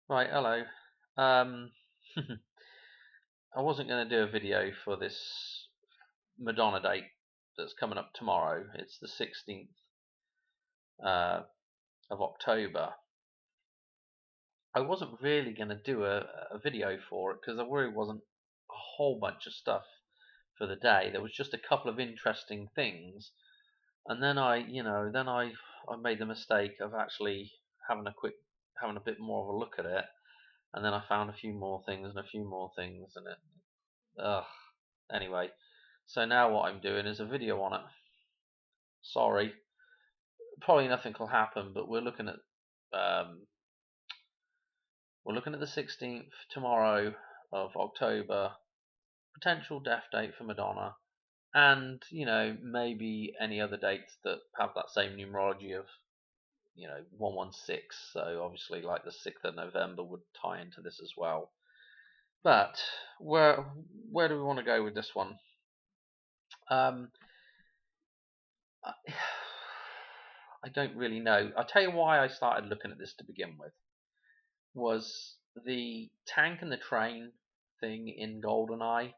Right, hello. Um, I wasn't going to do a video for this Madonna date that's coming up tomorrow. It's the 16th uh, of October. I wasn't really going to do a video for it because there really wasn't a whole bunch of stuff for the day. There was just a couple of interesting things, and then I made the mistake of actually having a bit more of a look at it, and then I found a few more things and a few more things, and it ugh. Anyway, so now what I'm doing is a video on it. Sorry, probably nothing will happen, but um, we're looking at the 16th tomorrow of October, potential death date for Madonna, and maybe any other dates that have that same numerology of 116. So obviously, like the 6th of November would tie into this as well. But where do we want to go with this one? Um, I don't really know. I'll tell you why I started looking at this to begin with. Was the tank and the train thing in GoldenEye.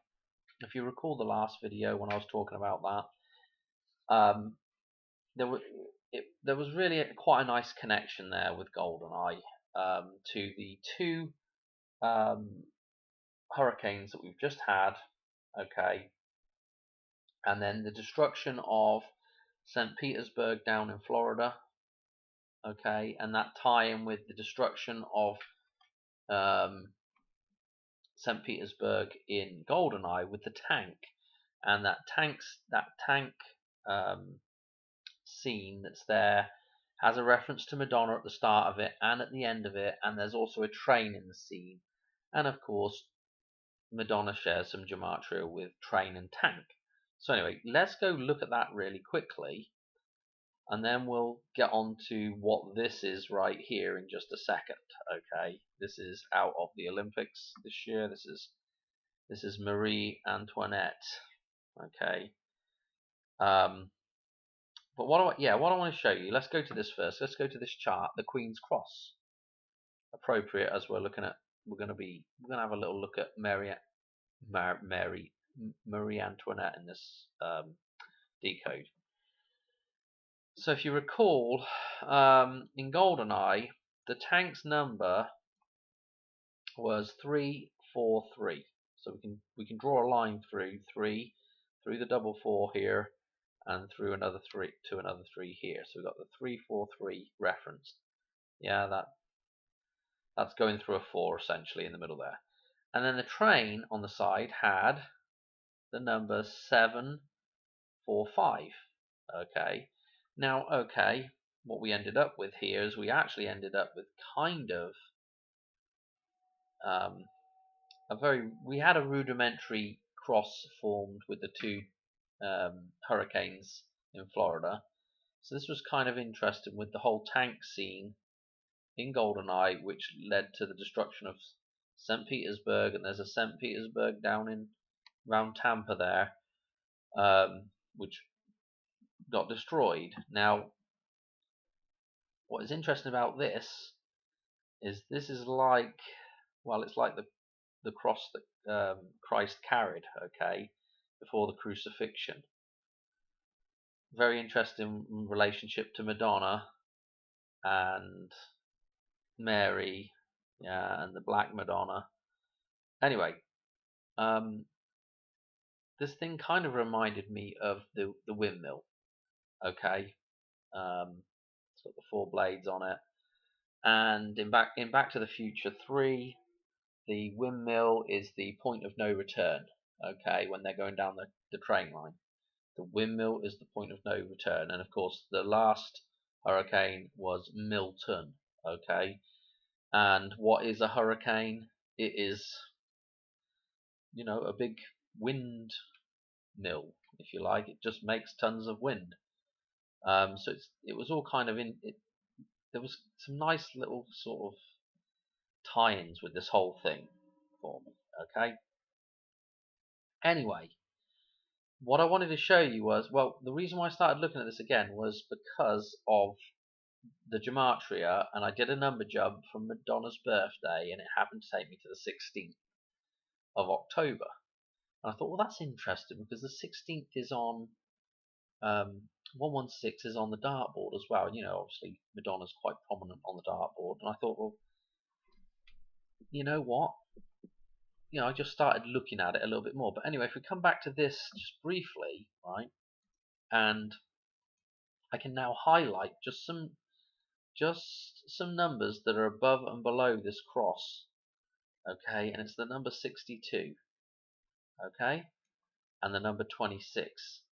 If you recall the last video when I was talking about that, there was there was really quite a nice connection there with GoldenEye to the two um, hurricanes that we've just had. Okay, and then the destruction of St. Petersburg down in Florida. Okay, and that tie in with the destruction of um, St. Petersburg in GoldenEye with the tank, and that tank um, scene that's there has a reference to Madonna at the start of it and at the end of it, and there's also a train in the scene, and of course Madonna shares some gematria with train and tank. So anyway, let's go look at that really quickly, and then we'll get on to what this is right here in just a second. Okay, this is out of the Olympics this year. This is Marie Antoinette. Okay. Um, but what I want to show you. Let's go to this first. Let's go to this chart, the Queen's Cross. Appropriate as we're going to have a little look at Marie Antoinette in this decode. So if you recall, in GoldenEye, the tank's number was 343. So we can draw a line through through the double four here, and through another three to another three here. So we've got the 343 referenced. Yeah, that's going through a four essentially in the middle there. And then the train on the side had the number 745. Okay. Now, what we ended up with here is we actually ended up with kind of um, we had a rudimentary cross formed with the two hurricanes in Florida. So this was kind of interesting with the whole tank scene in GoldenEye, which led to the destruction of St. Petersburg, and there's a St. Petersburg down in around Tampa there, which got destroyed. Now, what is interesting about this is like, well, it's like the cross that Christ carried, okay, before the crucifixion. Very interesting relationship to Madonna and Mary, yeah, and the Black Madonna. Anyway, this thing kind of reminded me of the windmill. Okay, it's got the four blades on it, and in Back to the Future 3, the windmill is the point of no return. Okay, when they're going down the train line, the windmill is the point of no return, and of course the last hurricane was Milton. Okay, and what is a hurricane? It is a big wind mill, if you like. It just makes tons of wind. So it was all kind of there was some nice little sort of tie-ins with this whole thing for me. Okay. Anyway, what I wanted to show you was, well, the reason why I started looking at this again was because of the gematria, and I did a number jump from Madonna's birthday, and it happened to take me to the 16th of October. And I thought, well, that's interesting because the 16th is on 116 is on the dartboard as well. You know, obviously Madonna's quite prominent on the dartboard, and I thought, well, you know what? You know, I just started looking at it a little bit more. But anyway, if we come back to this just briefly, right, and I can now highlight just some numbers that are above and below this cross, okay, and it's the number 62, okay, and the number 26,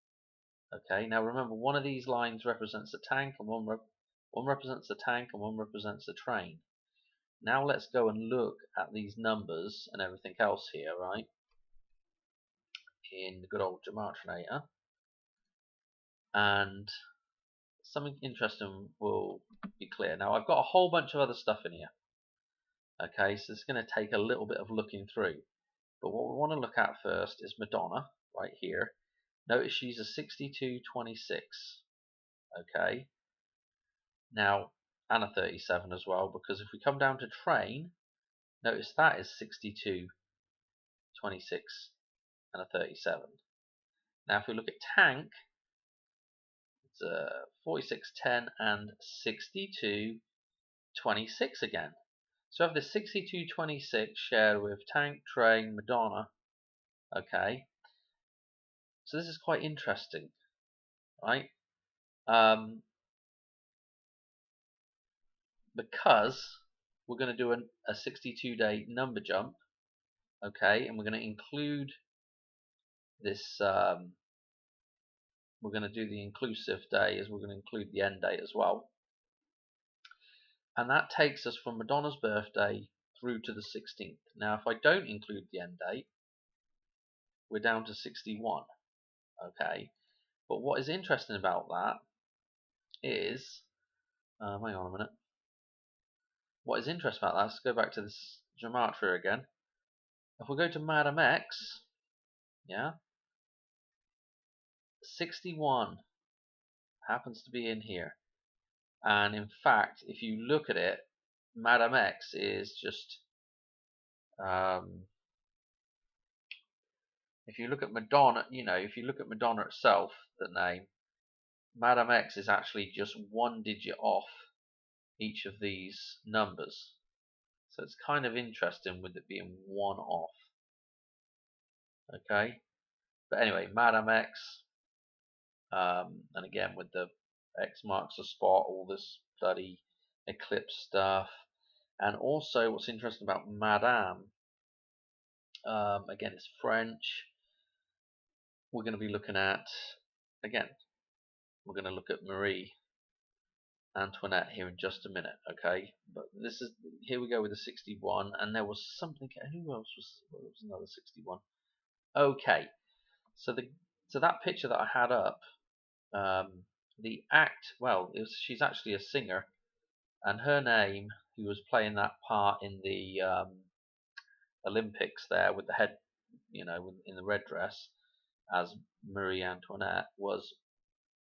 okay. Now remember, one of these lines represents a tank, and one represents a tank, and one represents a train. Now let's go and look at these numbers and everything else here, right, in the good old Gematria, and something interesting will be clear. Now I've got a whole bunch of other stuff in here, okay, so it's going to take a little bit of looking through. But what we want to look at first is Madonna, right here. Notice she's a 6226, okay. Now, and a 37 as well, because if we come down to train, notice that is 6226 and a 37. Now, if we look at tank, it's 4610 and 6226 again. So I have the 6226 shared with tank, train, Madonna, okay. So this is quite interesting, right? Because we're going to do a 62-day number jump, okay, and we're going to include this. We're going to do the inclusive day, as we're going to include the end date as well, and that takes us from Madonna's birthday through to the 16th. Now, if I don't include the end date, we're down to 61, okay. But what is interesting about that is, hang on a minute. What is interesting about that, let's go back to this gematria again. If we go to Madame X, yeah, 61 happens to be in here. And in fact, if you look at it, Madame X is just, if you look at Madonna, you know, if you look at Madonna itself, the name, Madame X is actually just one digit off each of these numbers. So it's kind of interesting with it being one off. Okay. But anyway, Madame X, and again with the X marks the spot, all this bloody eclipse stuff. And also what's interesting about Madame, again it's French. We're going to be looking at, again, we're going to look at Marie Antoinette here in just a minute, okay? But this is, here we go with the 61, and there was something, who else was another 61? Okay, so that picture that I had up, the act, well, she's actually a singer, and her name, who was playing that part in the Olympics there with the head, you know, in the red dress as Marie Antoinette, was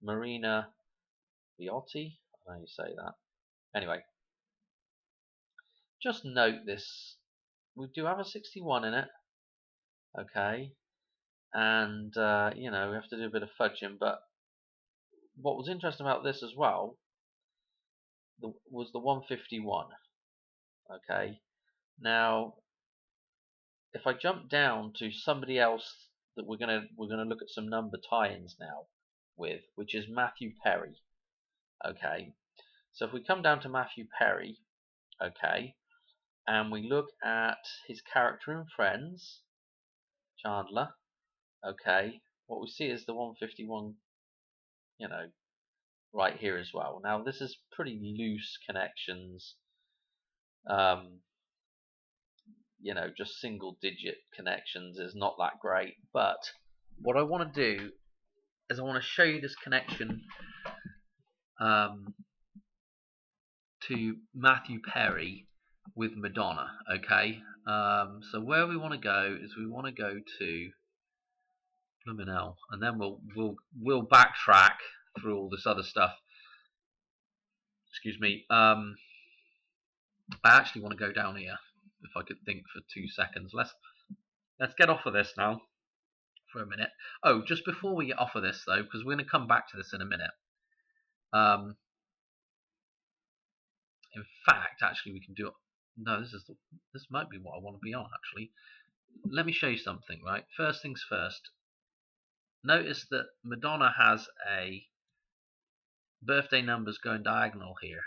Marina Viotti. I don't know how you say that. Anyway, just note this. We do have a 61 in it, okay, and you know, we have to do a bit of fudging. But what was interesting about this as well was the 151. Okay, now if I jump down to somebody else that we're gonna look at some number tie-ins now with, which is Matthew Perry. Okay, so if we come down to Matthew Perry, okay, and we look at his character in Friends, Chandler, okay, what we see is the 151, you know, right here as well. Now this is pretty loose connections, you know, just single digit connections is not that great, but what I want to do is I want to show you this connection to Matthew Perry with Madonna, okay. So where we want to go is we want to go to Blumenau, and then we'll backtrack through all this other stuff. Excuse me. I actually want to go down here. If I could think for 2 seconds. Let's get off of this now for a minute. Oh, just before we get off of this though, because we're going to come back to this in a minute. In fact, actually, we can do it. No, this might be what I want to be on. Actually, let me show you something. Right, first things first. Notice that Madonna has a birthday numbers going diagonal here.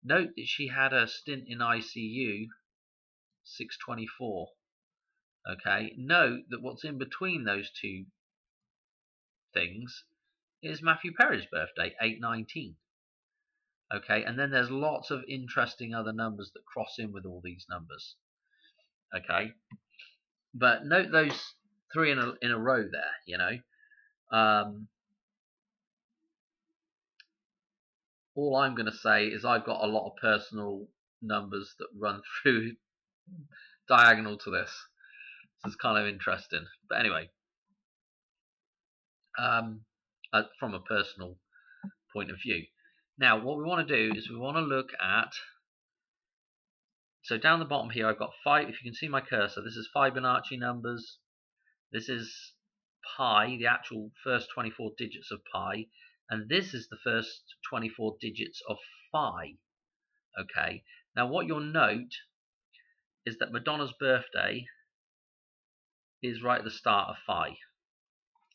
Note that she had a stint in ICU 624. Okay, note that what's in between those two things is Matthew Perry's birthday, 819. Okay, and then there's lots of interesting other numbers that cross in with all these numbers. Okay, but note those three in a row there. You know, all I'm going to say is I've got a lot of personal numbers that run through diagonal to this. So it's kind of interesting. But anyway, from a personal point of view. Now, what we want to do is we want to look at. So down the bottom here, I've got 5. If you can see my cursor, this is Fibonacci numbers. This is pi, the actual first 24 digits of pi, and this is the first 24 digits of phi. Okay. Now, what you'll note is that Madonna's birthday is right at the start of phi.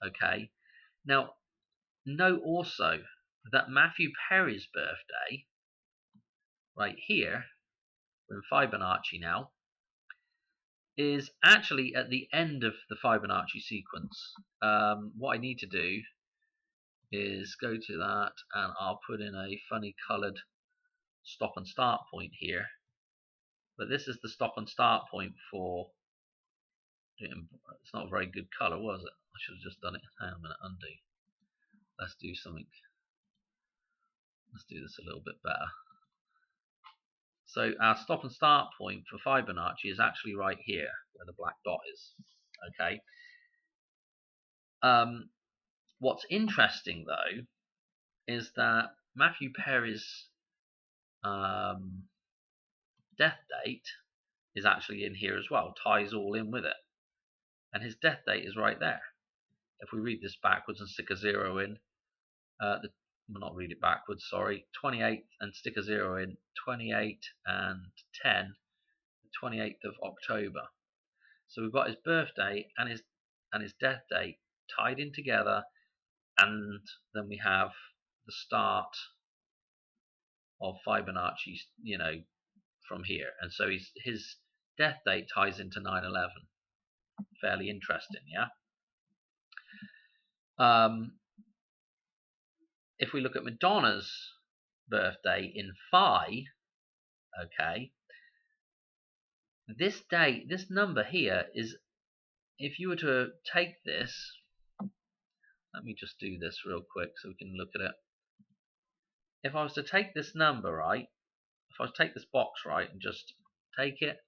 Okay. Now, note also that Matthew Perry's birthday, right here, we're in Fibonacci now, is actually at the end of the Fibonacci sequence. What I need to do is go to that, and I'll put in a funny colored stop and start point here. But this is the stop and start point for. It's not a very good color, was it? I should have just done it. Hang on a minute, undo. Let's do something. Let's do this a little bit better. So our stop and start point for Fibonacci is actually right here, where the black dot is. Okay. What's interesting though is that Matthew Perry's death date is actually in here as well, ties all in with it, and his death date is right there. If we read this backwards and stick a 0 in, well, not read it backwards, sorry, 28 and stick a 0 in, 28 and 10, the 28th of October. So we've got his birthday and his death date tied in together, and then we have the start of Fibonacci, you know, from here. And so his death date ties into 9/11. Fairly interesting, yeah. If we look at Madonna's birthday in phi, okay, this date, this number here is, if you were to take this, let me just do this real quick so we can look at it. If I was to take this number, right, if I was to take this box, right, and just take it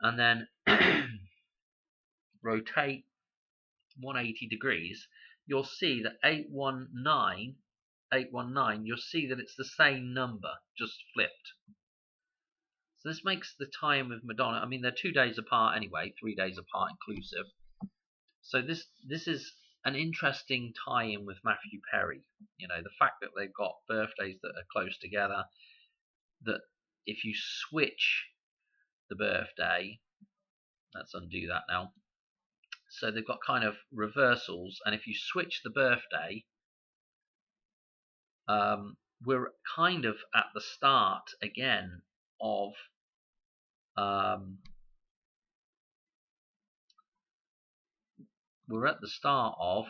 and then rotate 180 degrees, you'll see that 819, you'll see that it's the same number, just flipped. So this makes the time with Madonna, I mean, they're 2 days apart anyway, 3 days apart inclusive. So this is an interesting tie-in with Matthew Perry. You know, the fact that they've got birthdays that are close together, that if you switch the birthday, let's undo that now. So they've got kind of reversals, and if you switch the birthday, we're kind of at the start again of we're at the start of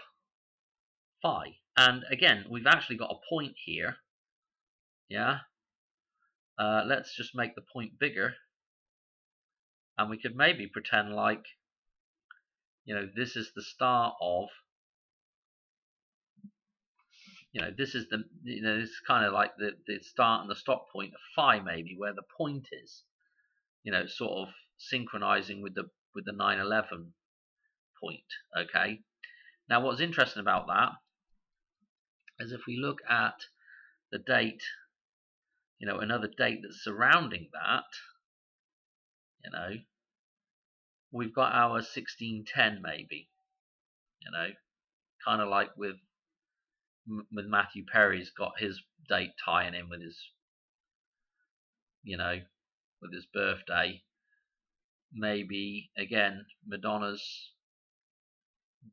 phi. And again, we've actually got a point here. Yeah. Let's just make the point bigger. And we could maybe pretend like, you know, this is the start of, you know, this is the, you know, this is kind of like the start and the stop point of phi, maybe, where the point is. You know, sort of synchronizing with the 9/11 point. Okay. Now, what's interesting about that is if we look at the date another date that's surrounding that, we've got our 1610 maybe, kind of like with Matthew Perry's got his date tying in with his, with his birthday. Maybe again, Madonna's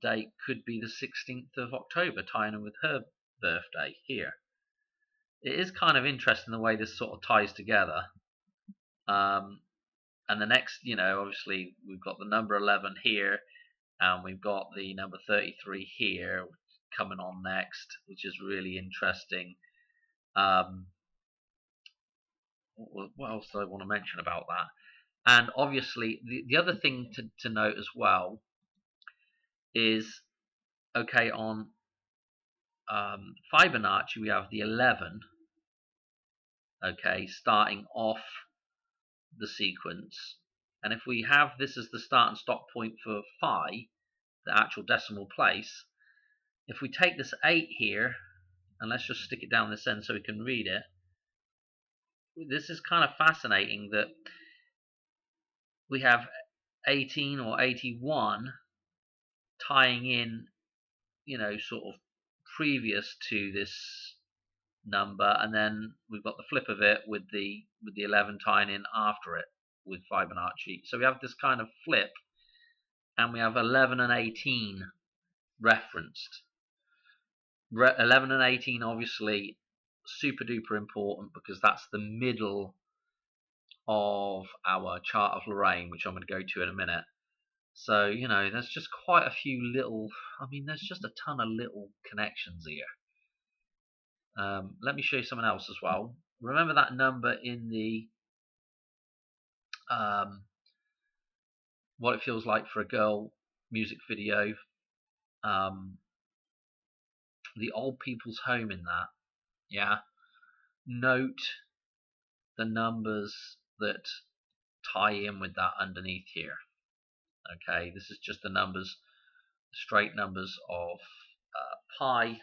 date could be the 16th of October, tying in with her birthday here. It is kind of interesting the way this sort of ties together. And the next, obviously we've got the number 11 here, and we've got the number 33 here coming on next, which is really interesting. What else do I want to mention about that? And obviously the other thing to note as well is, okay, on Fibonacci we have the 11, okay, starting off the sequence. And if we have this as the start and stop point for phi, the actual decimal place, if we take this 8 here, and let's just stick it down this end so we can read it, this is kind of fascinating that we have 18 or 81 tying in, sort of previous to this number, and then we've got the flip of it with the 11 tying in after it with Fibonacci. So we have this kind of flip, and we have 11 and 18 referenced. 11 and 18 obviously super duper important because that's the middle of our chart of Lorraine, which I'm going to go to in a minute. So, there's just quite a few little, there's just a ton of little connections here. Let me show you something else as well. Remember that number in the What It Feels Like for a Girl music video, the old people's home in that, yeah? Note the numbers that tie in with that underneath here. Okay, this is just the numbers, straight numbers of pi.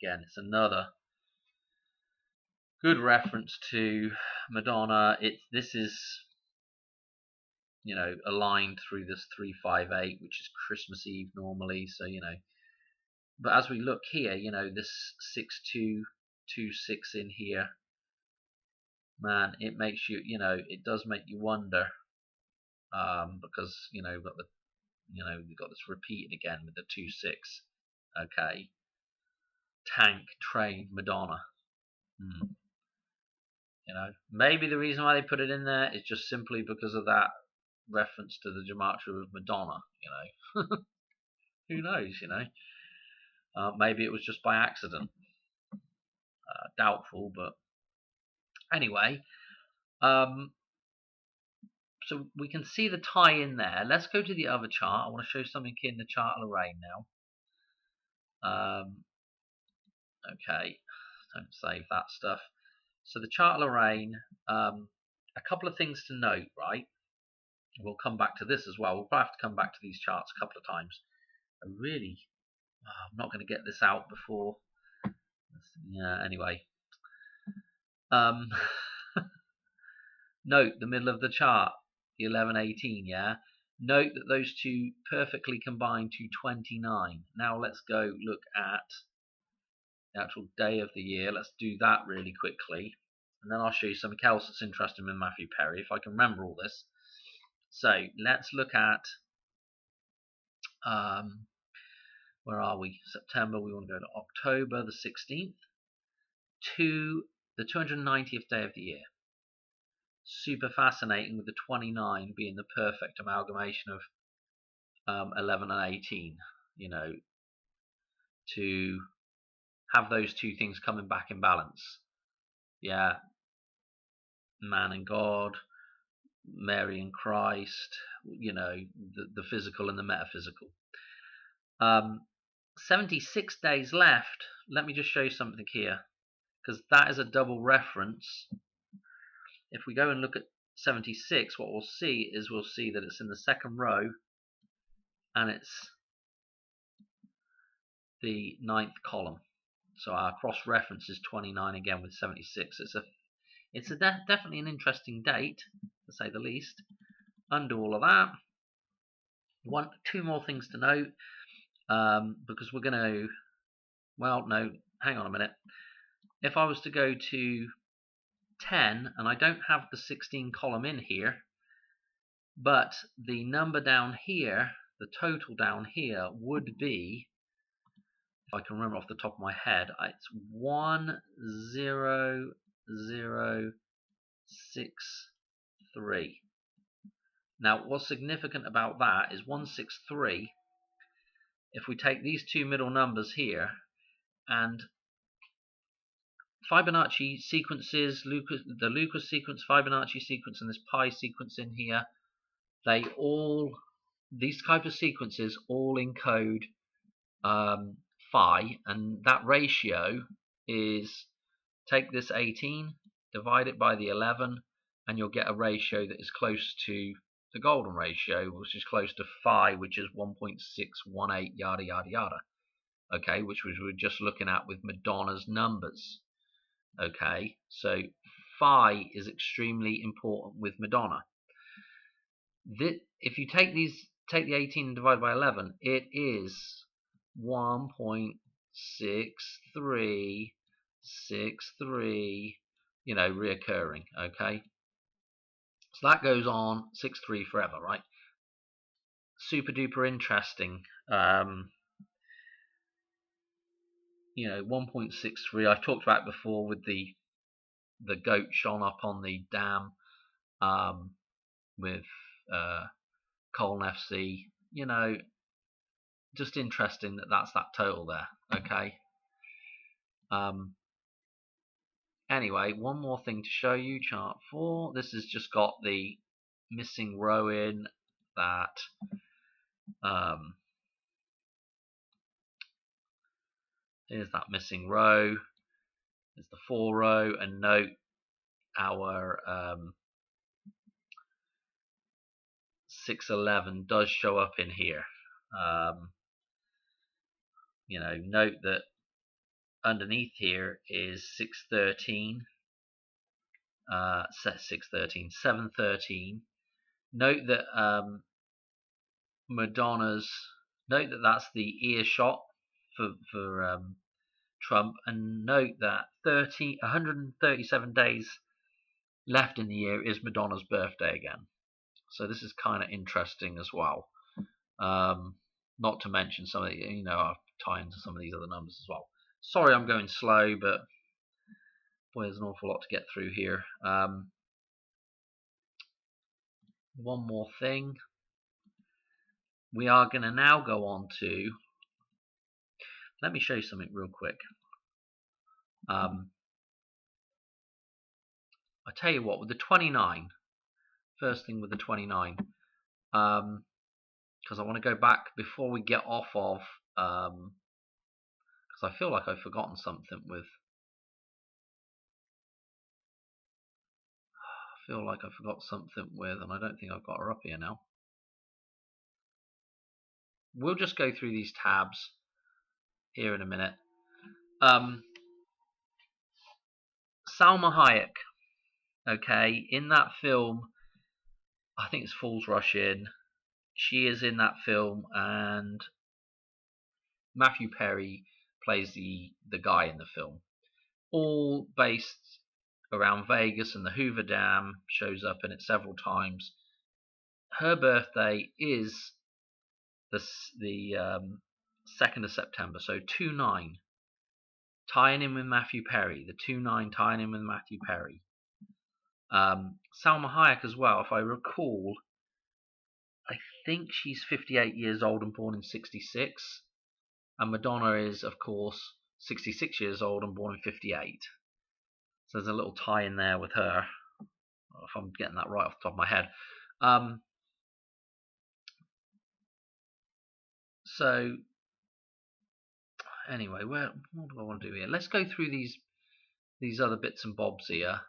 Again, it's another good reference to Madonna. This is, aligned through this 358, which is Christmas Eve normally. So, but as we look here, this 6226 in here, man, it makes you, it does make you wonder, because we've got this repeated again with the 26. Okay, tank, train, Madonna. Maybe the reason why they put it in there is just simply because of that reference to the gematria of Madonna. Who knows? Maybe it was just by accident. Doubtful, but anyway. So we can see the tie in there. Let's go to the other chart. I want to show something in the chart of Lorraine now. Okay, don't save that stuff. So the chart of Lorraine, a couple of things to note, right? We'll come back to this as well. We'll probably have to come back to these charts a couple of times. I'm not going to get this out before. Yeah, anyway. Note the middle of the chart, the 1118, yeah? Note that those two perfectly combine to 29. Now let's go look at the actual day of the year. Let's do that really quickly. And then I'll show you something else that's interesting with Matthew Perry, if I can remember all this. So let's look at, where are we? September. We want to go to October the 16th to the 290th day of the year. Super fascinating, with the 29 being the perfect amalgamation of 11 and 18, to have those two things coming back in balance. Yeah, man and God, Mary and Christ, the physical and the metaphysical. 76 days left. Let me just show you something here, because that is a double reference. If we go and look at 76, what we'll see that it's in the second row, and it's the 9th column. So our cross reference is 29 again with 76. it's definitely an interesting date, to say the least. Undo all of that. Two more things to note, because we're going to, well, no, hang on a minute. If I was to go to 10, and I don't have the 16 column in here, but the number down here, the total down here would be, if I can remember off the top of my head, it's 10063. Now, what's significant about that is 163, if we take these two middle numbers here, and Fibonacci sequences, the Lucas sequence, Fibonacci sequence, and this pi sequence in here, these type of sequences all encode phi, and that ratio is, take this 18, divide it by the 11, and you'll get a ratio that is close to the golden ratio, which is close to phi, which is 1.618, yada yada yada. Okay, which we were just looking at with Madonna's numbers. Okay, so phi is extremely important with Madonna. If you take the 18 and divide by 11, it is 1.6363, reoccurring. Okay, so that goes on 63 forever, right? Super duper interesting. 1.63. I've talked about it before with the goat shone up on the dam, with Colne FC. Just interesting that's that total there. Okay. Anyway, one more thing to show you, chart 4. This has just got the missing row in that. Here's that missing row. There's the 4 row, and note our 611 does show up in here. Note that underneath here is 613, 713. Note that Madonna's, note that that's the ear shot for Trump, and note that 137 days left in the year is Madonna's birthday again. So this is kind of interesting as well. Not to mention some of the, I'll tie into some of these other numbers as well. Sorry I'm going slow, but boy, there's an awful lot to get through here. One more thing. We are going to now go on to, let me show you something real quick. I tell you what, with the 29, first thing with the 29, because I want to go back before we get off of, because I feel like I've forgotten something with, and I don't think I've got her up here now. We'll just go through these tabs here in a minute. Salma Hayek, okay, in that film, I think it's Fools Rush In, she is in that film, and Matthew Perry plays the guy in the film. All based around Vegas, and the Hoover Dam shows up in it several times. Her birthday is the 2nd of September, so 2/9, tying in with Matthew Perry. The 2/9 tying in with Matthew Perry. Salma Hayek as well, if I recall, I think she's 58 years old and born in 66. And Madonna is, of course, 66 years old and born in 58. So there's a little tie in there with her, if I'm getting that right off the top of my head. So anyway, what do I want to do here? Let's go through these other bits and bobs here.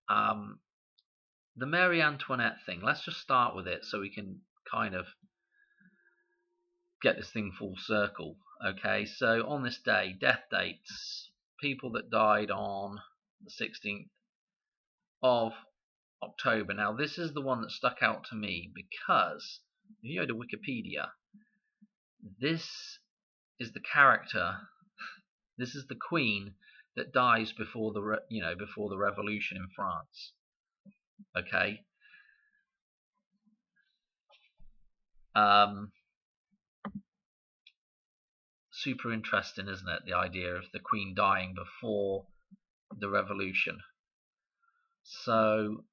The Mary Antoinette thing, let's just start with it so we can kind of get this thing full circle. Okay, so on this day, death dates, people that died on the 16th. of October. Now, this is the one that stuck out to me because if you go to Wikipedia, this is the character. This is the queen that dies before the before the revolution in France. Okay. Super interesting, isn't it? The idea of the queen dying before the revolution. So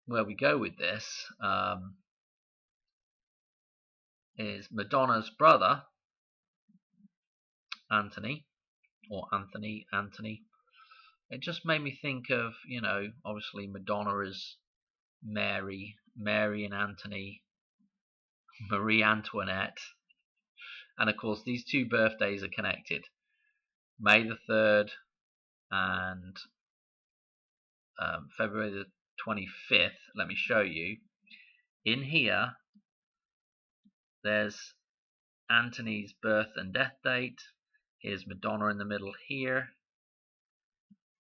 where we go with this is Madonna's brother, Anthony. It just made me think of, obviously Madonna is Mary and Anthony, Marie Antoinette, and of course these two birthdays are connected. May the 3rd and February the 25th. Let me show you. In here, there's Anthony's birth and death date. Here's Madonna in the middle here.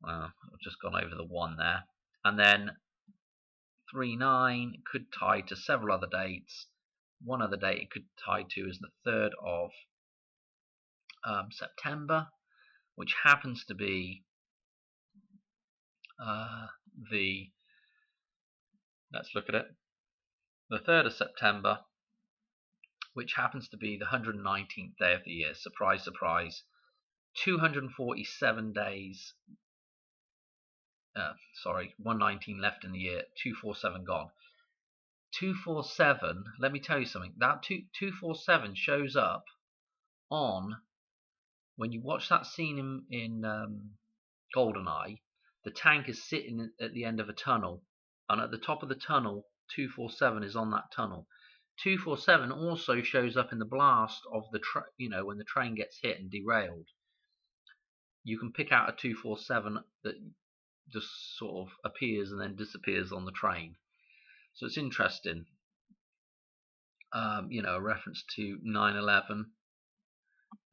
Well, I've just gone over the 1 there. And then 3/9 could tie to several other dates. One other date it could tie to is the 3rd of September, which happens to be let's look at it. The 3rd of September, which happens to be the 119th day of the year. Surprise, surprise. 247 days. 119 left in the year. 247 gone. 247. Let me tell you something. That 247 shows up on when you watch that scene in GoldenEye. The tank is sitting at the end of a tunnel, and at the top of the tunnel, 247 is on that tunnel. 247 also shows up in the blast of the when the train gets hit and derailed. You can pick out a 247 that just sort of appears and then disappears on the train. So it's interesting. A reference to 9/11,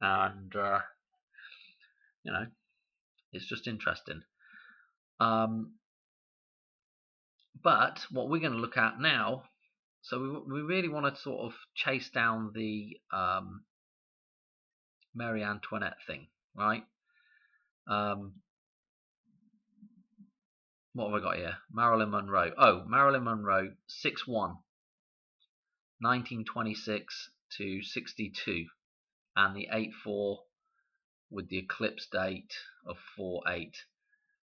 and it's just interesting. But what we're going to look at now, so we really want to sort of chase down the Marie Antoinette thing, right? What have I got here? Marilyn Monroe. Oh, Marilyn Monroe, 6/1, 1926 to 62, and the 8/4 with the eclipse date of 4/8.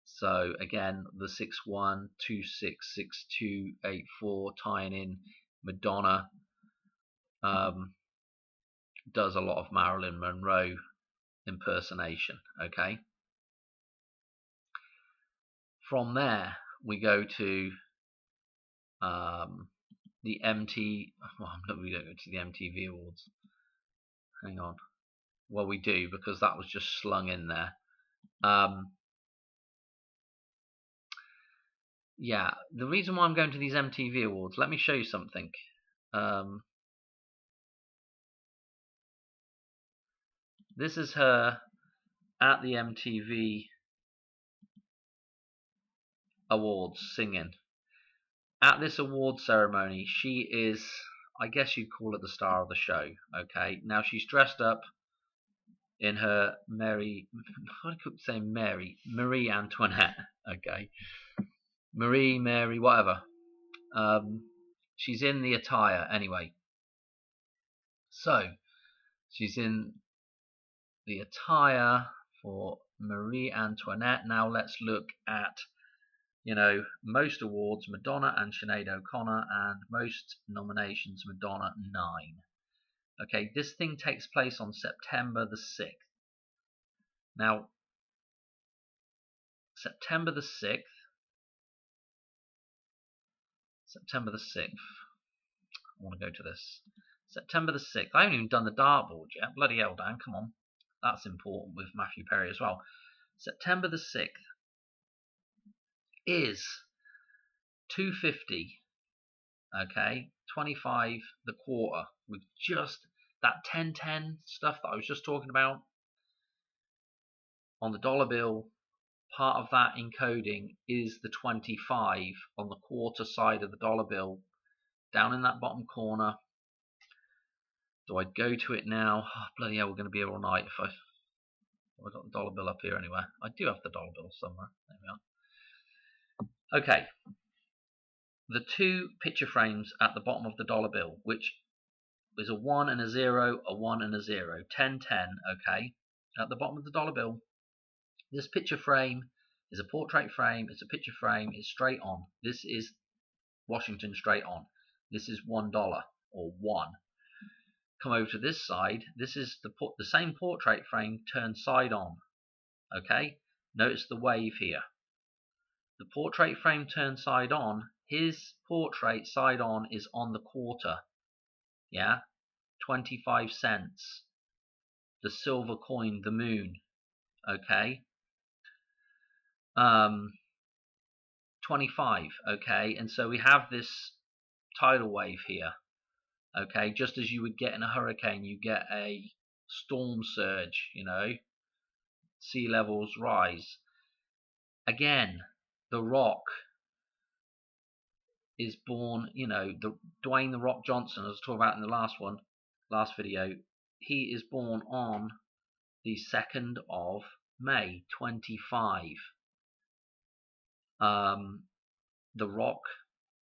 So again, the 6/1, 26, 62, 8/4 tying in Madonna. Does a lot of Marilyn Monroe impersonation. Okay. From there, we go to the MT. Well, we don't go to the MTV Awards. Hang on. Well, we do, because that was just slung in there. Yeah, the reason why I'm going to these MTV Awards, let me show you something. This is her at the MTV Awards singing. At this award ceremony, she is, I guess you'd call it the star of the show. Okay, now she's dressed up in her Marie Antoinette. Okay, Mary, whatever. She's in the attire anyway. So she's in the attire for Marie Antoinette. Now let's look at, most awards, Madonna and Sinead O'Connor, and most nominations, Madonna, 9. Okay, this thing takes place on September the 6th. Now, September the 6th. I want to go to this. September the 6th. I haven't even done the dartboard yet. Bloody hell, Dan, come on. That's important with Matthew Perry as well. September the 6th is 250. Okay, 25 the quarter, with just that 10-10 stuff that I was just talking about on the dollar bill. part of that encoding is the 25 on the quarter side of the dollar bill, down in that bottom corner. Do I go to it now? Oh, bloody hell, we're going to be here all night if I've got the dollar bill up here anywhere. I do have the dollar bill somewhere. There we are. Okay. The two picture frames at the bottom of the dollar bill, which is a 1 and a 0, a 1 and a 0. 10, 10, okay? At the bottom of the dollar bill, this picture frame is a portrait frame, it's a picture frame, it's straight on. This is Washington straight on. This is $1 or 1. Come over to this side, this is the same portrait frame turned side on, okay? Notice the wave here. The portrait frame turned side on, his portrait side on is on the quarter, yeah? 25 cents. The silver coin, the moon, okay? 25, okay? And so we have this tidal wave here, okay? Just as you would get in a hurricane, you get a storm surge, you know, sea levels rise. Again, The Rock is born, you know, Dwayne The Rock Johnson, as I was talking about in the last video, he is born on the 2nd of May, 25. The rock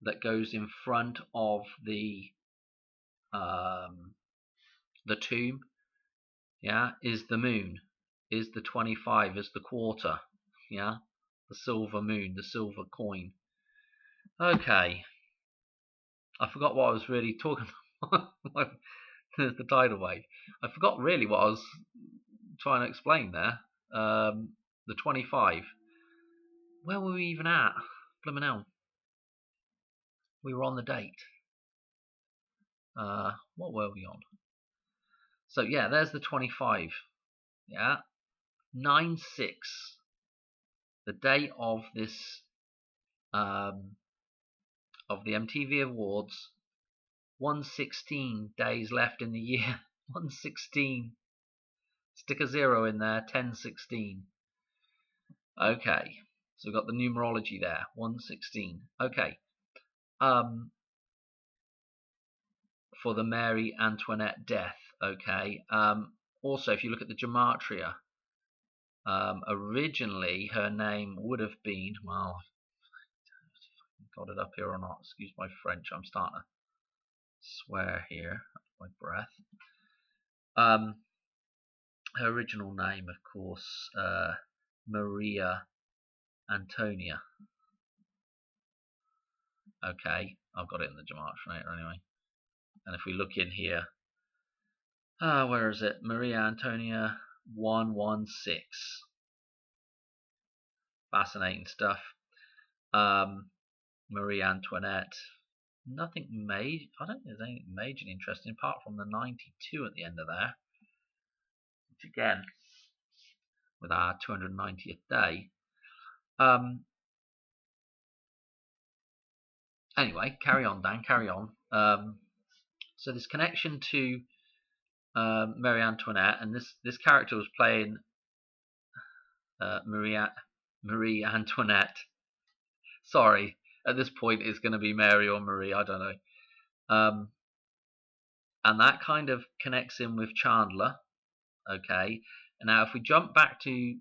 that goes in front of the tomb, yeah, is the moon, is the 25, is the quarter, yeah, the silver moon, the silver coin. Okay, I forgot what I was really talking about. The tidal wave. I forgot really what I was trying to explain there. The 25. Where were we even at? Blimmin' hell. We were on the date. What were we on? So yeah, there's the 25. Yeah, 9/6. The date of this of the MTV Awards. 116 days left in the year. 116. Stick a 0 in there. 10/16. Okay, so we've got the numerology there. 116. Okay. For the Mary Antoinette death. Okay. Also, if you look at the gematria, originally her name would have been, well, got it up here or not, excuse my French, I'm starting to swear here, my breath. Her original name, of course, Maria Antonia. Okay, I've got it in the gematria anyway. And if we look in here, where is it? Maria Antonia 116. Fascinating stuff. Marie Antoinette. Nothing major. I don't think there's anything major interesting apart from the 92 at the end of there. Which again, with our 290th day. Anyway, carry on, Dan. Carry on. So this connection to Marie Antoinette, and this character was playing Marie Antoinette. Sorry, at this point it's going to be Mary or Marie, I don't know. And that kind of connects in with Chandler. Okay, and now if we jump back to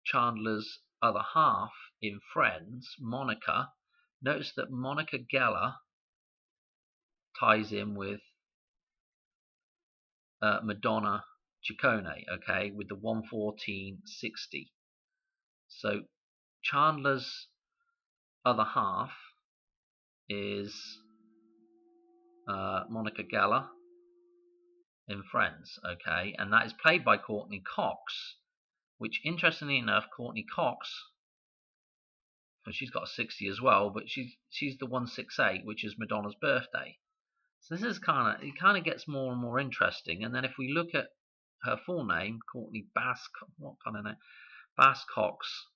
Chandler's other half in Friends, Monica, notice that Monica Geller ties in with Madonna Ciccone, okay, with the 11460. So Chandler's other half is Monica Geller in Friends, okay, and that is played by Courtney Cox, which, interestingly enough, Courtney Cox, well, she's got a 60 as well, but she's the 168, which is Madonna's birthday. So this is kind of gets more and more interesting. And then if we look at her full name, Courtney what kind of name? Bass Cox.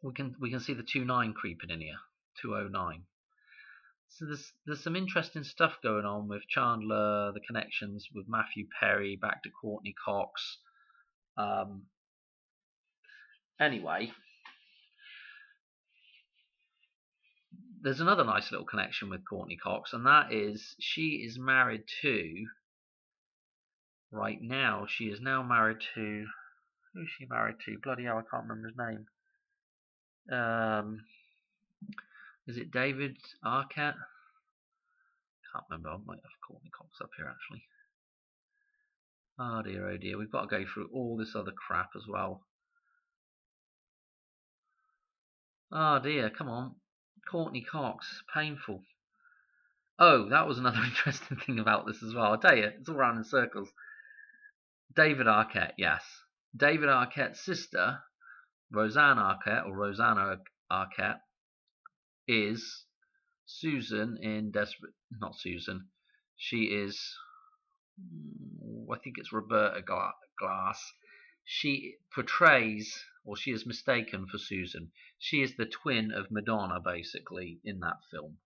We can see the 29 creeping in here, 209. So there's some interesting stuff going on with Chandler, the connections with Matthew Perry, back to Courtney Cox. Anyway, there's another nice little connection with Courtney Cox, and that is she is married to, right now, she is now married to, who's she married to? Bloody hell, I can't remember his name. Is it David Arquette? Can't remember. I might have Courtney Cox up here actually. Oh dear, we've got to go through all this other crap as well. Oh dear, come on. Courtney Cox, painful. Oh, that was another interesting thing about this as well. I'll tell you, it's all round in circles. David Arquette, yes. David Arquette's sister, Rosanna Arquette, is Susan in Desperate... Not Susan. She is... I think it's Roberta Glass. She portrays, or she is mistaken for Susan. She is the twin of Madonna, basically, in that film.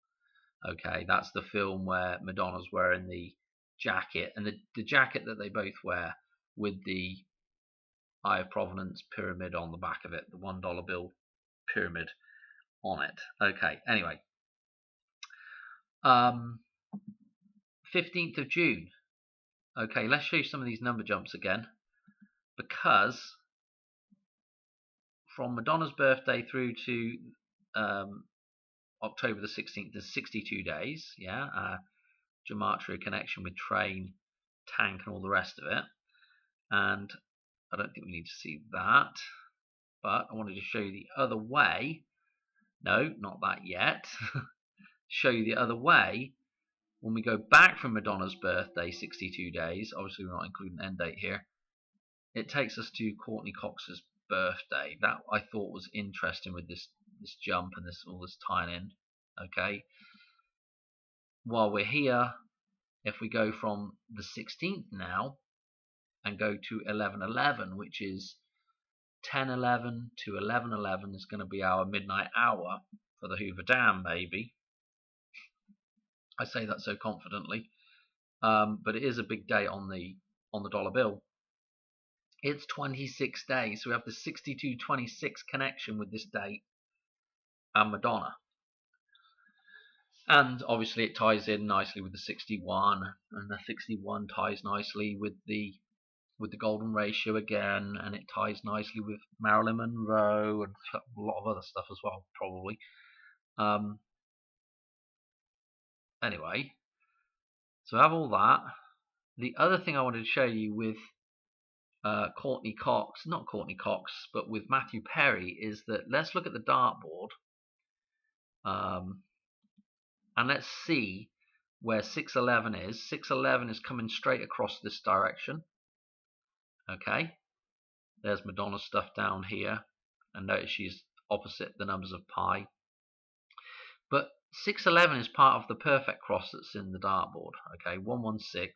Okay, that's the film where Madonna's wearing the jacket, and the jacket that they both wear with the Eye of Providence pyramid on the back of it, the $1 bill pyramid on it. Okay, anyway. 15th of June. Okay, let's show you some of these number jumps again, because from Madonna's birthday through to October the 16th, there's 62 days, yeah, gematria connection with train, tank, and all the rest of it. And I don't think we need to see that, but I wanted to show you the other way. No, not that yet. Show you the other way. When we go back from Madonna's birthday, 62 days, obviously we're not including end date here, it takes us to Courtney Cox's birthday. That I thought was interesting with this jump and all this tying in. Okay. While we're here, if we go from the 16th now and go to 11/11, which is 10/11 to 11/11, is going to be our midnight hour for the Hoover Dam, maybe. I say that so confidently, but it is a big day on the dollar bill. It's 26 days, so we have the 6226 connection with this date and Madonna. And obviously it ties in nicely with the 61, and the 61 ties nicely with the golden ratio again, and it ties nicely with Marilyn Monroe and a lot of other stuff as well, probably. Anyway, so I have all that. The other thing I wanted to show you with Courtney Cox, not Courtney Cox, but with Matthew Perry, is that let's look at the dartboard, and let's see where 611 is. 611 is coming straight across this direction. Okay, there's Madonna's stuff down here, and notice she's opposite the numbers of pi. But 611 is part of the perfect cross that's in the dartboard. Okay, 116.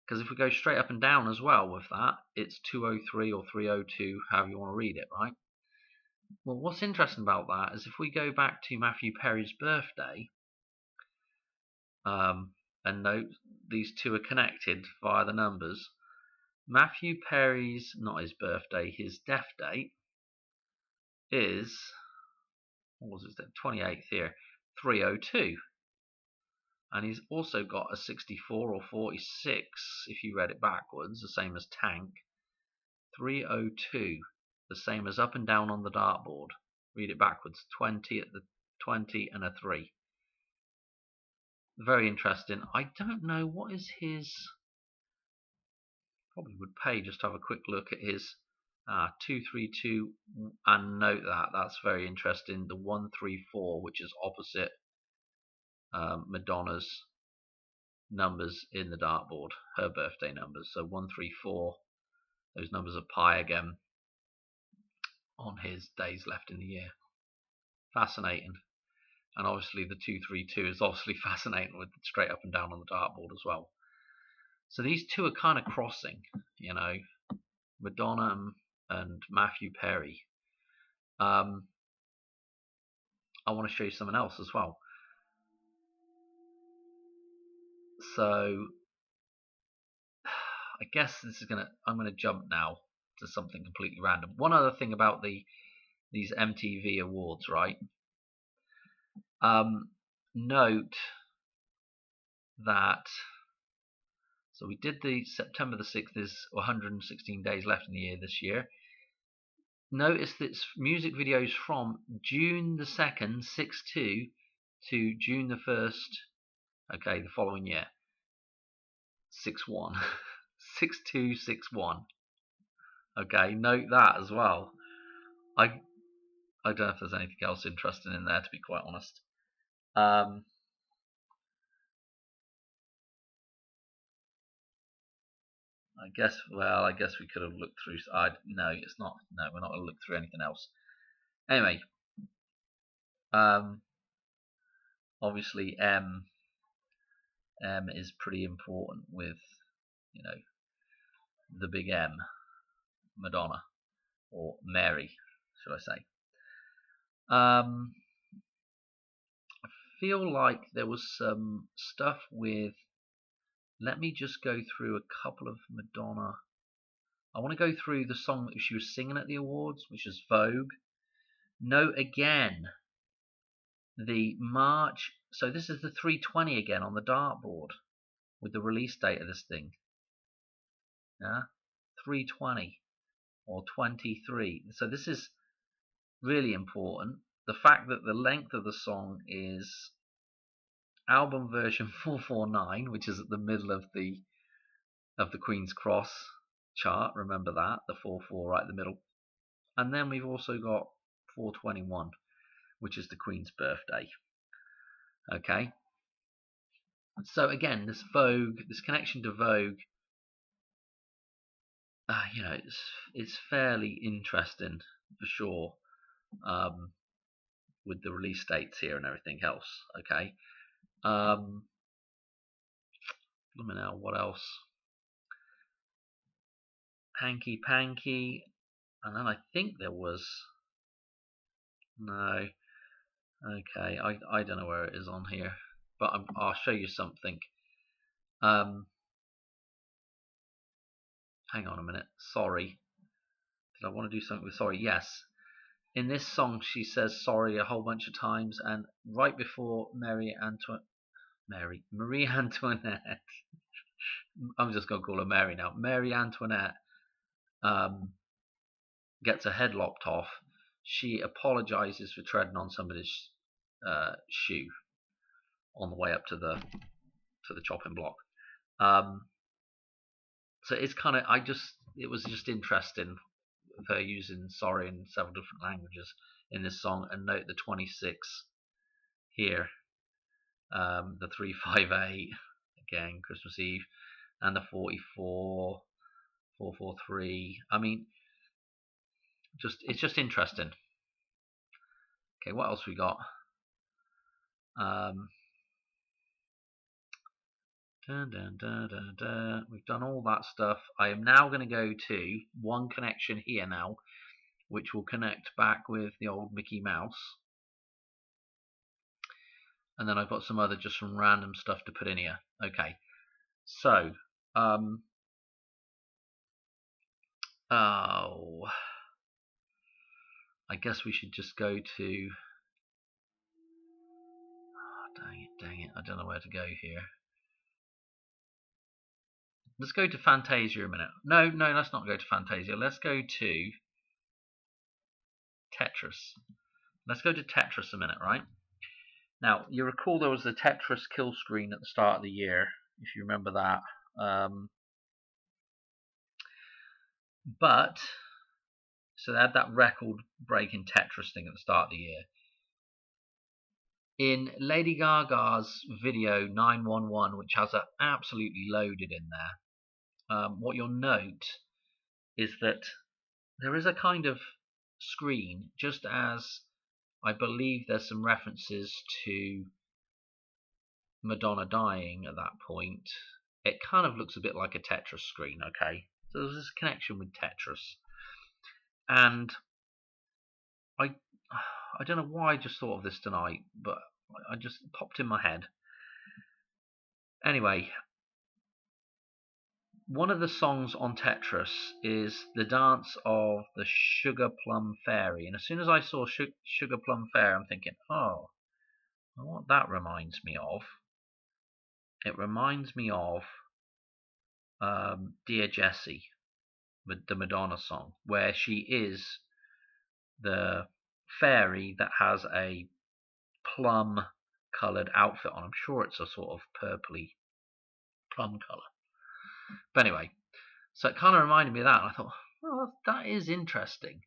Because if we go straight up and down as well with that, it's 203 or 302, however you want to read it, right? Well, what's interesting about that is if we go back to Matthew Perry's birthday, and note these two are connected via the numbers. Matthew Perry's, not his birthday, his death date is, what was it, 28th here, 302. And he's also got a 64 or 46, if you read it backwards, the same as tank. 302, the same as up and down on the dartboard. Read it backwards, 20 at the 20 and a 3. Very interesting. I don't know what is his... Probably would pay just to have a quick look at his 232, and note that's very interesting. The 134, which is opposite Madonna's numbers in the dartboard, her birthday numbers. So 134, those numbers are pi again on his days left in the year. Fascinating. And obviously the 232 is obviously fascinating with straight up and down on the dartboard as well. So these two are kind of crossing, you know, Madonna and Matthew Perry. I want to show you something else as well. So I guess this is I'm gonna jump now to something completely random. One other thing about these MTV awards, right? Note that, so we did the September the 6th, there's 116 days left in the year this year. Notice that it's music videos from June the 2nd, 6-2, to June the 1st, okay, the following year, 6-1. 6-2, 6-1. Okay, note that as well. I don't know if there's anything else interesting in there, to be quite honest. I guess we could have looked through. No, it's not. No, we're not going to look through anything else. Anyway, obviously M is pretty important with, you know, the big M, Madonna, or Mary, should I say. I feel like there was some stuff with, let me just go through a couple of Madonna. I want to go through the song that she was singing at the awards, which is Vogue. Note again the March, so this is the 320 again on the dartboard with the release date of this thing. Yeah, 320 or 23. So this is really important. The fact that the length of the song is album version 449, which is at the middle of the Queen's Cross chart. Remember that, the 4-4 right in the middle. And then we've also got 421, which is the Queen's birthday. Okay. So again, this Vogue, this connection to Vogue, you know, it's fairly interesting for sure, with the release dates here and everything else. Okay. Let me know what else. Hanky Panky, and then I think there was, no. Okay, I don't know where it is on here, but I'll show you something. Hang on a minute. Sorry. Did I want to do something with sorry? Yes. In this song, she says sorry a whole bunch of times, and right before Marie Antoinette, I'm just going to call her Mary now. Marie Antoinette gets her head lopped off. She apologizes for treading on somebody's shoe on the way up to the chopping block. So it's kind of, it was just interesting with her using sorry in several different languages in this song. And note the 26 here, the 358 again, Christmas Eve, and the 44, 443. I mean, it's just interesting. Okay, what else we got? We've done all that stuff. I am now going to go to one connection here now, which will connect back with the old Mickey Mouse. And then I've got some other just some random stuff to put in here. Okay, so I guess we should just go to, dang it, I don't know where to go here. Let's go to Fantasia a minute. No, let's not go to Fantasia. Let's go to Tetris. Let's go to Tetris a minute, right? Now, you recall there was the Tetris kill screen at the start of the year, if you remember that. So they had that record-breaking Tetris thing at the start of the year. In Lady Gaga's video 911, which has it absolutely loaded in there, what you'll note is that there is a kind of screen, just as I believe there's some references to Madonna dying at that point. It kind of looks a bit like a Tetris screen, okay? So there's this connection with Tetris. And I don't know why I just thought of this tonight, but I just popped in my head. Anyway, one of the songs on Tetris is the dance of the Sugar Plum Fairy. And as soon as I saw Sugar Plum Fairy, I'm thinking, oh, what that reminds me of. It reminds me of Dear Jessie, the Madonna song, where she is the fairy that has a plum coloured outfit on. I'm sure it's a sort of purpley plum colour. But anyway, so it kind of reminded me of that. And I thought, well, that is interesting.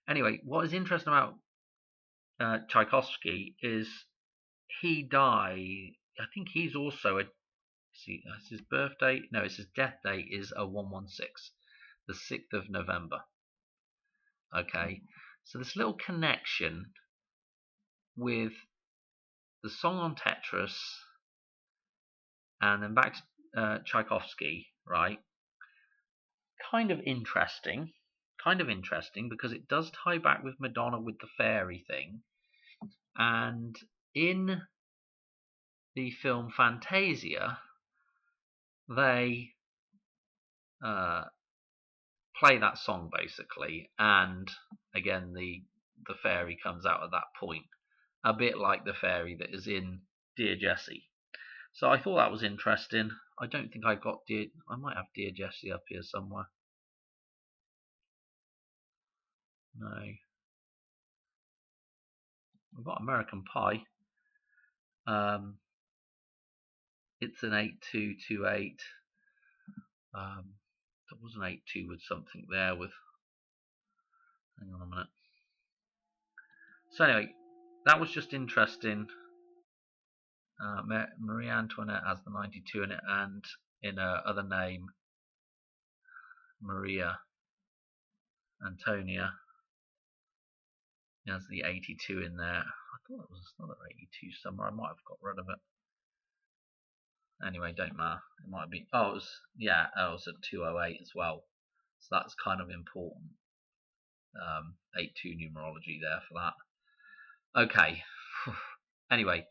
Anyway, what is interesting about Tchaikovsky is he died. I think he's also that's his birthday. No, it's his death date is a 116, the 6th of November. Okay, so this little connection with the song on Tetris and then back to Tchaikovsky, right? Kind of interesting because it does tie back with Madonna with the fairy thing. And in the film Fantasia, they play that song basically, and again the fairy comes out at that point, a bit like the fairy that is in Dear Jessie. So I thought that was interesting. I don't think I got I might have Dear Jessie up here somewhere. No. We've got American Pie. It's an 8228. There was an 82 with something there with. Hang on a minute. So anyway, that was just interesting. Marie Antoinette has the 92 in it, and in her other name, Maria Antonia, has the 82 in there. I thought it was another 82 somewhere. I might have got rid of it. Anyway, don't matter. It might be. Oh, it was. Yeah, it was at 208 as well. So that's kind of important. 82 numerology there for that. Okay. Anyway,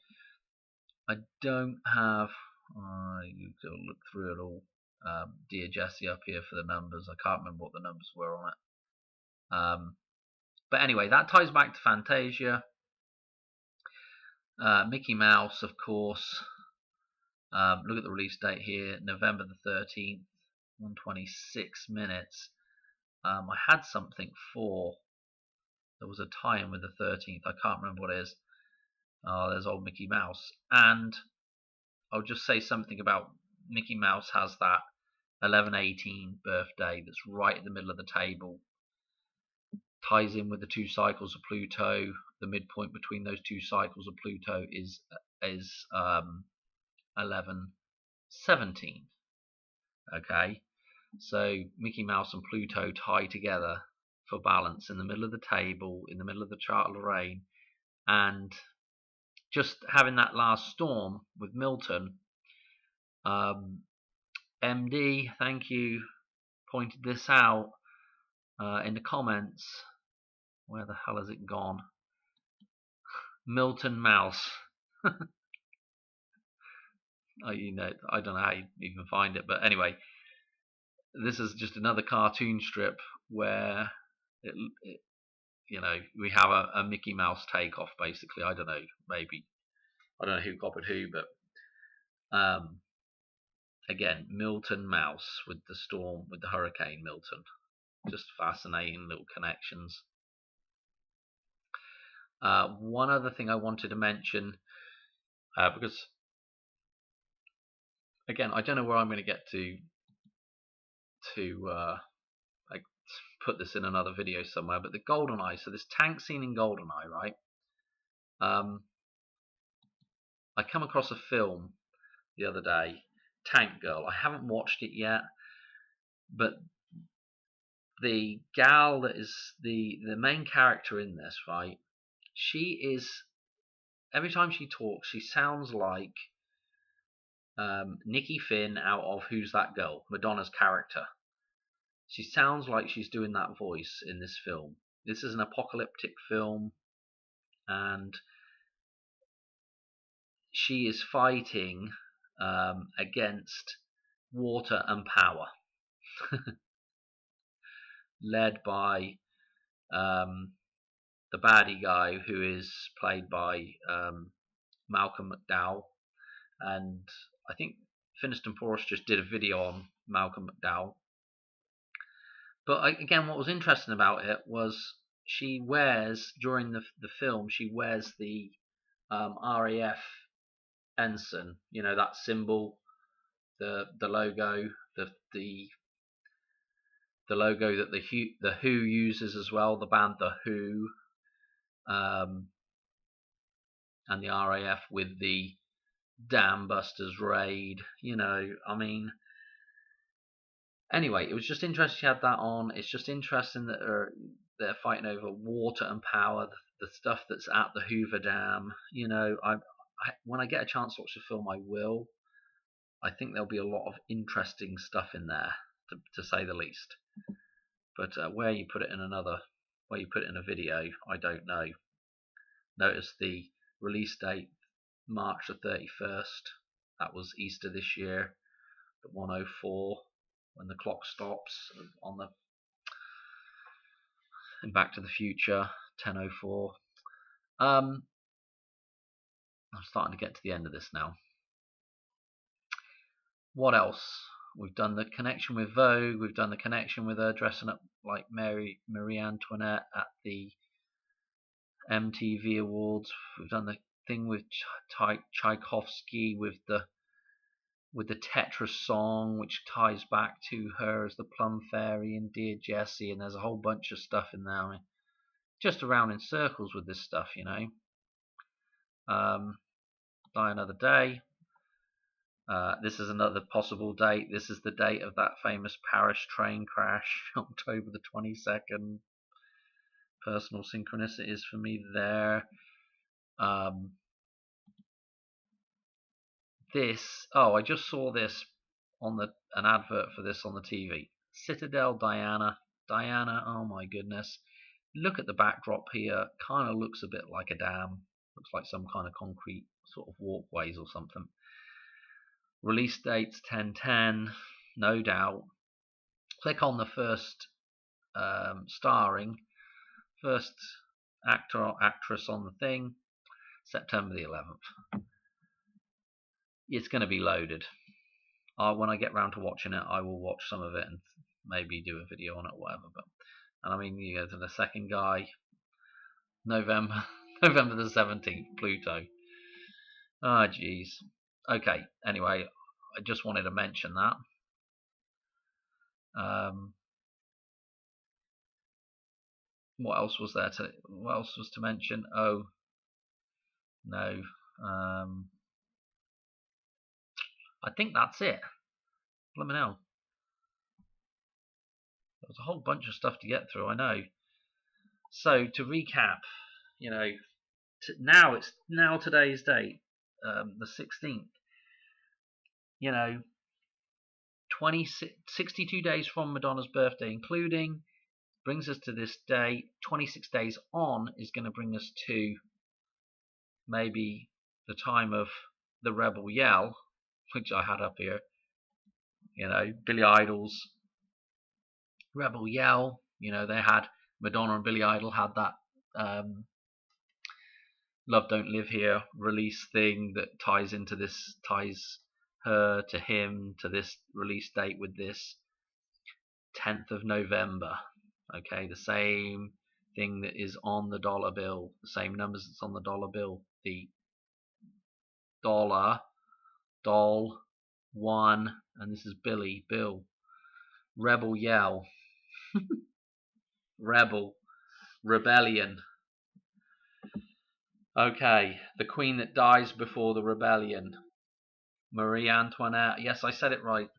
I don't have. You could look through it all. Dear Jessie up here for the numbers. I can't remember what the numbers were on it. But anyway, that ties back to Fantasia. Mickey Mouse, of course. Look at the release date here, November the 13th, 126 minutes. I had something for. There was a tie-in with the 13th. I can't remember what it is. There's old Mickey Mouse. And I'll just say something about Mickey Mouse has that 1118 birthday that's right in the middle of the table. Ties in with the two cycles of Pluto. The midpoint between those two cycles of Pluto is 1117. Okay, so Mickey Mouse and Pluto tie together for balance in the middle of the table, in the middle of the chart of Lorraine, and just having that last storm with Milton. MD, thank you, pointed this out in the comments. Where the hell has it gone? Milton Mouse. I don't know how you even find it, but anyway, this is just another cartoon strip where we have a Mickey Mouse takeoff basically. I don't know, maybe I don't know who copied who, but again, Milton Mouse with the storm, with the Hurricane Milton. Just fascinating little connections. One other thing I wanted to mention, because again, I don't know where I'm going to get to like put this in another video somewhere, but the GoldenEye, so this tank scene in GoldenEye, right? I come across a film the other day, Tank Girl. I haven't watched it yet, but the gal that is the main character in this, right? She is, every time she talks, she sounds like Nikki Finn out of Who's That Girl, Madonna's character. She sounds like she's doing that voice in this film. This is an apocalyptic film, and she is fighting against water and power. led by the baddie guy, who is played by Malcolm McDowell. And I think Finiston Forest just did a video on Malcolm McDowell. But again, what was interesting about it was she wears, during the film, she wears the RAF ensign, that symbol, the logo, the logo that the Who uses as well, the band The Who, and the RAF with the Dam Busters raid. I mean, anyway, it was just interesting she had that on. It's just interesting that they're fighting over water and power, the stuff that's at the Hoover Dam. When I get a chance to watch the film, I will. I think there'll be a lot of interesting stuff in there, to say the least. But where you put it in a video, I don't know. Notice the release date, March the 31st. That was Easter this year, at 1:04, when the clock stops in Back to the Future, 10:04. I'm starting to get to the end of this now. What else? We've done the connection with Vogue. We've done the connection with her dressing up like Marie Antoinette at the MTV Awards. We've done the thing with Tchaikovsky with the Tetris song, which ties back to her as the Plum Fairy and Dear Jessie, and there's a whole bunch of stuff in there. I mean, just around in circles with this stuff, Die Another Day. This is another possible date. This is the date of that famous Paris train crash, October the 22nd. Personal synchronicities for me there. I just saw this on an advert for this on the TV. Citadel Diana. Oh my goodness. Look at the backdrop here. Kind of looks a bit like a dam. Looks like some kind of concrete sort of walkways or something. Release dates 10/10, no doubt. Click on the first starring, first actor or actress on the thing, September the 11th. It's going to be loaded. When I get round to watching it, I will watch some of it and maybe do a video on it or whatever. And I mean, you go to the second guy, November the 17th, Pluto. Ah, jeez. Okay, anyway, I just wanted to mention that. What else was to mention? Oh, no. I think that's it. Blimey hell. There's a whole bunch of stuff to get through, I know. So, to recap, now today's date, the 16th. 62 days from Madonna's birthday, including, brings us to this day. 26 days on is going to bring us to maybe the time of the Rebel Yell, which I had up here. Billy Idol's Rebel Yell. They had Madonna and Billy Idol had that Love Don't Live Here release thing that ties her to him to this release date with this 10th of November. Okay, the same thing that is on the dollar bill, the same numbers that's on the dollar bill. The dollar, doll, one, and this is Billy, Bill. Rebel Yell. Rebel. Rebellion. Okay, the queen that dies before the rebellion. Marie Antoinette. Yes, I said it right.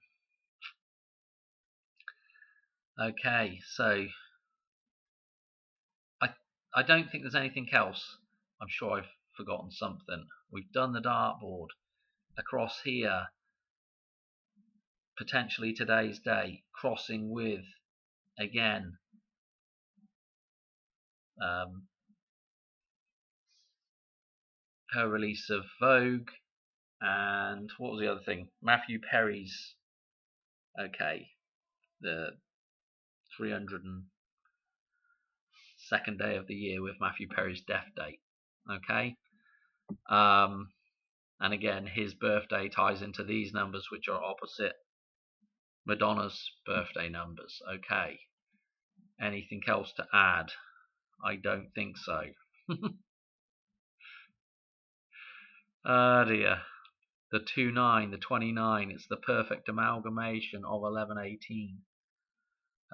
Okay, so I don't think there's anything else. I'm sure I've forgotten something. We've done the dartboard. Across here, potentially today's date, crossing with, again, her release of Vogue, and what was the other thing? Matthew Perry's. Okay, the 302nd day of the year with Matthew Perry's death date. Okay, and again, his birthday ties into these numbers, which are opposite Madonna's birthday numbers. Okay, anything else to add? I don't think so. Oh dear. The 29, the 29, it's the perfect amalgamation of 1118.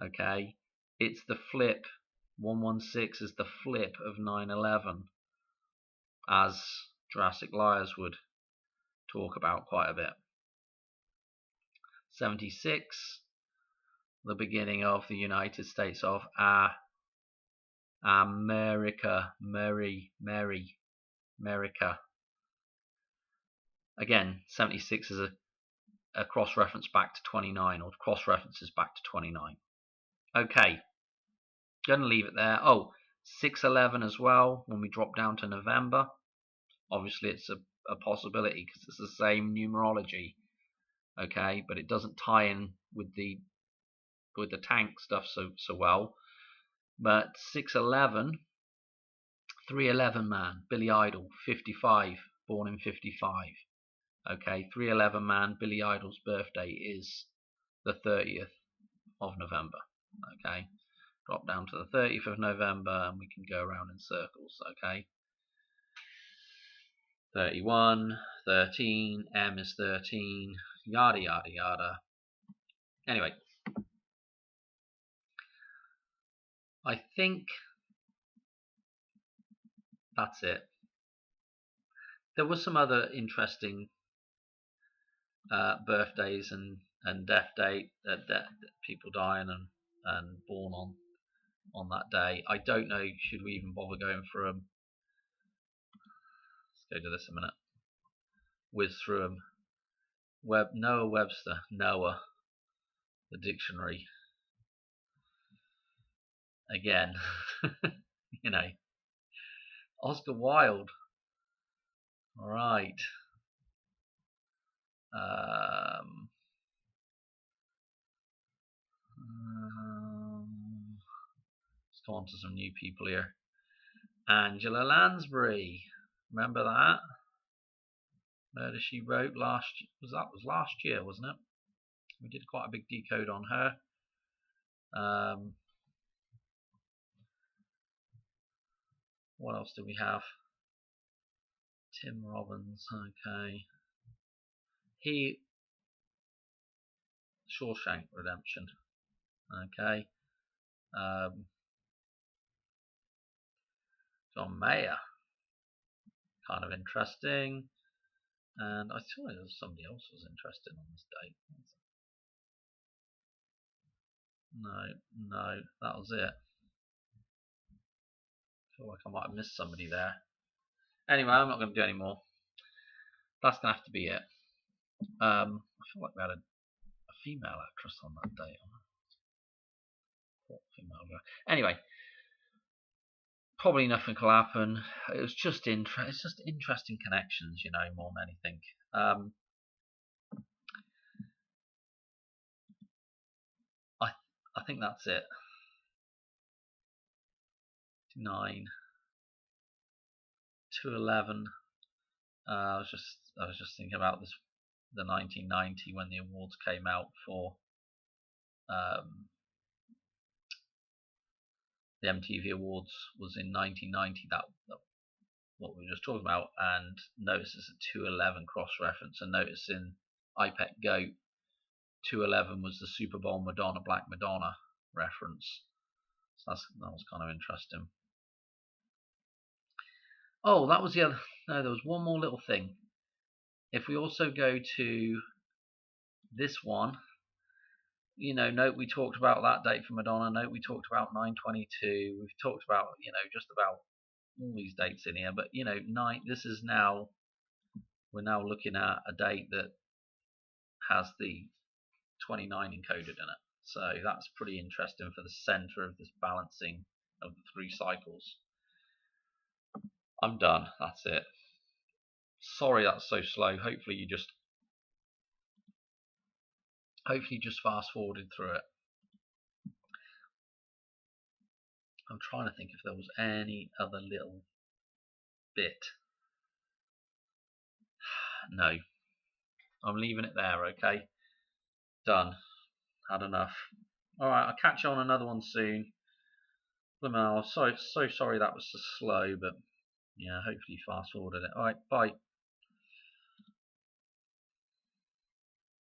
Okay, it's the flip. 116 is the flip of 911, as Jurassic Liars would talk about quite a bit. 76, the beginning of the United States of America. America. Again, 76 is a cross-reference back to 29, or cross-references back to 29. Okay, gonna leave it there. Oh, 611 as well, when we drop down to November. Obviously, it's a possibility because it's the same numerology. Okay, but it doesn't tie in with the tank stuff so well. But 611, 311 man, Billy Idol, 55, born in 55. Okay, 311 man, Billy Idol's birthday is the 30th of November. Okay, drop down to the 30th of November and we can go around in circles. Okay, 31, 13, M is 13, yada yada yada. Anyway, I think that's it. There was some other interesting birthdays and death date, people dying and born on that day. I don't know, should we even bother going through them? Let's go to this a minute. Whiz through them. Noah Webster, Noah, the dictionary. Again, you know, Oscar Wilde. All right. Let's go on to some new people here. Angela Lansbury. Remember that? Murder She Wrote was last year, wasn't it? We did quite a big decode on her. What else do we have? Tim Robbins. Okay. Shawshank Redemption. Okay. John Mayer. Kind of interesting. And I thought there was somebody else was interested on this date. No, that was it. I feel like I might have missed somebody there. Anyway, I'm not going to do any more. That's going to have to be it. I feel like we had a female actress on that date. Anyway, probably nothing will happen. It's just interesting connections, you know, more than anything. I think that's it. 9, 211. I was just thinking about this, the 1990 when the awards came out for the MTV Awards was in 1990. That what we were just talking about, and notice it's a 211 cross-reference, and notice in iPet Goat 211 was the Super Bowl Madonna Black Madonna reference. So that was kind of interesting. Oh, that was the other. No, there was one more little thing. If we also go to this one, you know, note we talked about that date for Madonna. Note we talked about 9/22. We've talked about, you know, just about all these dates in here. But you know, we're now looking at a date that has the 29 encoded in it. So that's pretty interesting for the center of this balancing of the 3 cycles. I'm done. That's it. Sorry that's so slow. Hopefully you just fast forwarded through it. I'm trying to think if there was any other little bit. No. I'm leaving it there, okay? Done. Had enough. Alright, I'll catch you on another one soon. So sorry that was so slow, but yeah, hopefully you fast forwarded it. Alright, bye.